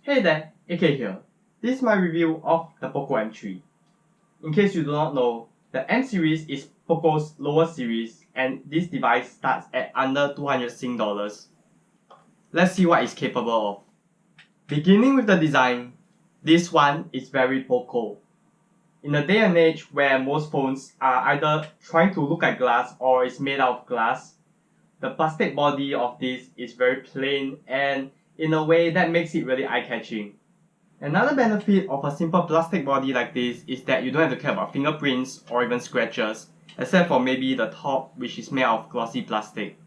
Hey there, AK here. This is my review of the POCO M3. In case you do not know, the M series is POCO's lowest series and this device starts at under 200 Sing dollars. Let's see what it's capable of. Beginning with the design, this one is very POCO. In a day and age where most phones are either trying to look like glass or is made out of glass, the plastic body of this is very plain and in a way that makes it really eye-catching. Another benefit of a simple plastic body like this is that you don't have to care about fingerprints or even scratches, except for maybe the top, which is made out of glossy plastic.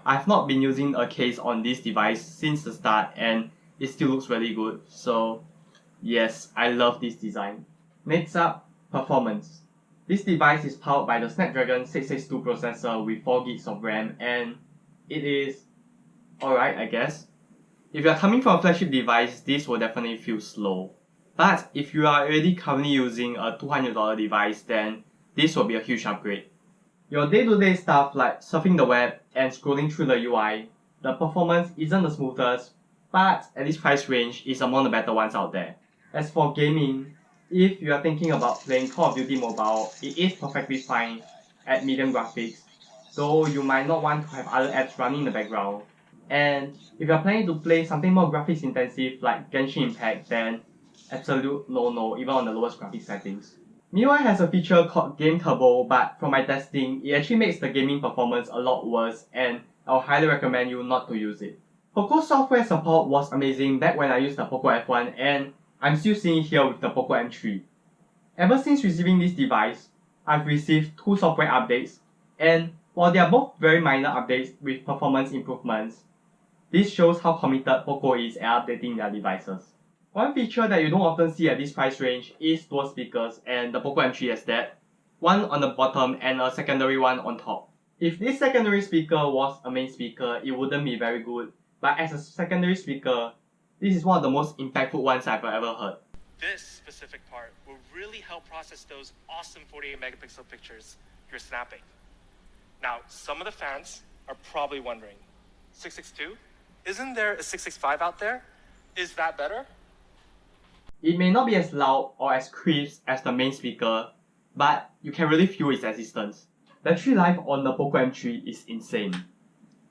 I've not been using a case on this device since the start and it still looks really good, so yes, I love this design. Next up, performance. This device is powered by the Snapdragon 662 processor with 4GB of RAM and it is alright, I guess. If you are coming from a flagship device, this will definitely feel slow. But if you are already currently using a $200 device, then this will be a huge upgrade. Your day-to-day stuff like surfing the web and scrolling through the UI, the performance isn't the smoothest, but at this price range is among the better ones out there. As for gaming, if you are thinking about playing Call of Duty Mobile, it is perfectly fine at medium graphics, though you might not want to have other apps running in the background. And if you're planning to play something more graphics intensive like Genshin Impact, then absolute no even on the lowest graphics settings. MIUI has a feature called Game Turbo, but from my testing, it actually makes the gaming performance a lot worse and I'll highly recommend you not to use it. POCO software support was amazing back when I used the POCO F1 and I'm still seeing it here with the POCO M3. Ever since receiving this device, I've received 2 software updates and while they are both very minor updates with performance improvements, this shows how committed POCO is at updating their devices. One feature that you don't often see at this price range is dual speakers, and the POCO M3 has that. One on the bottom and a secondary one on top. If this secondary speaker was a main speaker, it wouldn't be very good, but as a secondary speaker, this is one of the most impactful ones I've ever heard. This specific part will really help process those awesome 48 megapixel pictures you're snapping. Now, some of the fans are probably wondering, 662? Isn't there a 665 out there? Is that better? It may not be as loud or as crisp as the main speaker, but you can really feel its existence. Battery life on the POCO M3 is insane.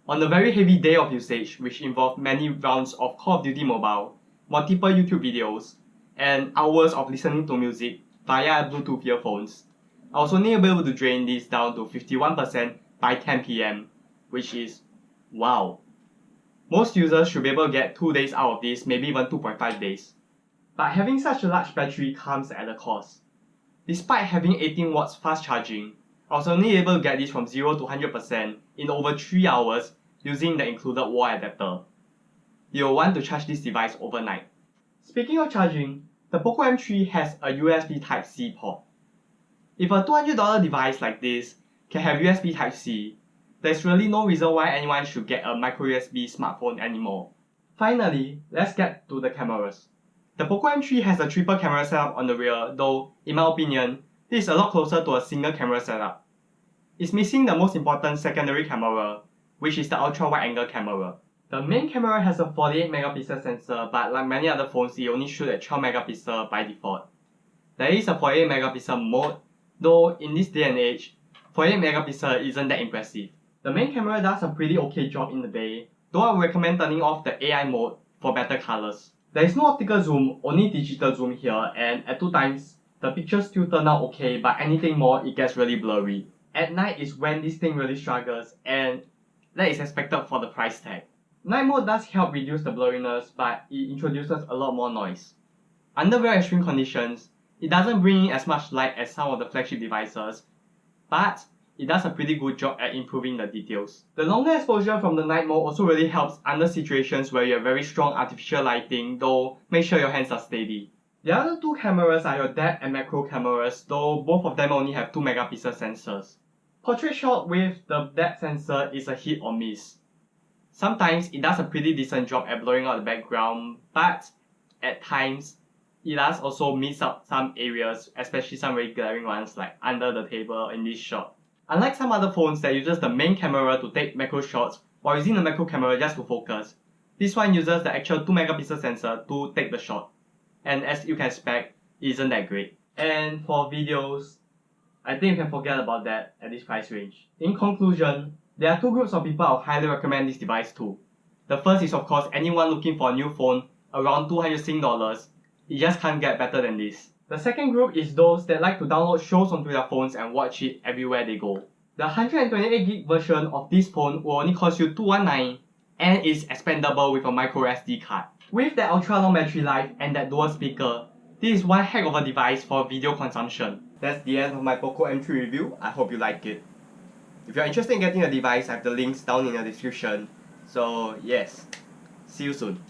On a very heavy day of usage, which involved many rounds of Call of Duty Mobile, multiple YouTube videos, and hours of listening to music via Bluetooth earphones, I was only able to drain this down to 51% by 10 PM, which is wow. Most users should be able to get 2 days out of this, maybe even 2.5 days. But having such a large battery comes at a cost. Despite having 18 watts fast charging, I was only able to get this from 0 to 100% in over 3 hours using the included wall adapter. You'll want to charge this device overnight. Speaking of charging, the POCO M3 has a USB Type-C port. If a $200 device like this can have USB Type-C, there's really no reason why anyone should get a micro USB smartphone anymore. Finally, let's get to the cameras. The POCO M3 has a triple camera setup on the rear, though, in my opinion, this is a lot closer to a single camera setup. It's missing the most important secondary camera, which is the ultra wide angle camera. The main camera has a 48 megapixel sensor, but like many other phones, it only shoots at 12 megapixel by default. There is a 48 megapixel mode, though in this day and age, 48 megapixel isn't that impressive. The main camera does a pretty okay job in the day, though I would recommend turning off the AI mode for better colors. There is no optical zoom, only digital zoom here, and at 2 times, the pictures still turn out okay, but anything more, it gets really blurry. At night is when this thing really struggles, and that is expected for the price tag. Night mode does help reduce the blurriness, but it introduces a lot more noise. Under very extreme conditions, it doesn't bring in as much light as some of the flagship devices, but it does a pretty good job at improving the details. The longer exposure from the night mode also really helps under situations where you have very strong artificial lighting, though make sure your hands are steady. The other 2 cameras are your depth and macro cameras, though both of them only have 2 megapixel sensors. Portrait shot with the depth sensor is a hit or miss. Sometimes it does a pretty decent job at blurring out the background, but at times it does also miss out some areas, especially some very glaring ones like under the table in this shot. Unlike some other phones that uses the main camera to take macro shots while using the macro camera just to focus, This one uses the actual 2 megapixel sensor to take the shot, and as you can expect, it isn't that great. And for videos, I think you can forget about that at this price range. In conclusion, there are two groups of people I would highly recommend this device to. The first is of course anyone looking for a new phone around 200 Sing dollars. You just can't get better than this. The second group is those that like to download shows onto their phones and watch it everywhere they go. The 128GB version of this phone will only cost you $219 and is expandable with a micro SD card. With that ultra long battery life and that dual speaker, this is one heck of a device for video consumption. That's the end of my POCO M3 review. I hope you like it. If you're interested in getting a device, I have the links down in the description. So yes, see you soon.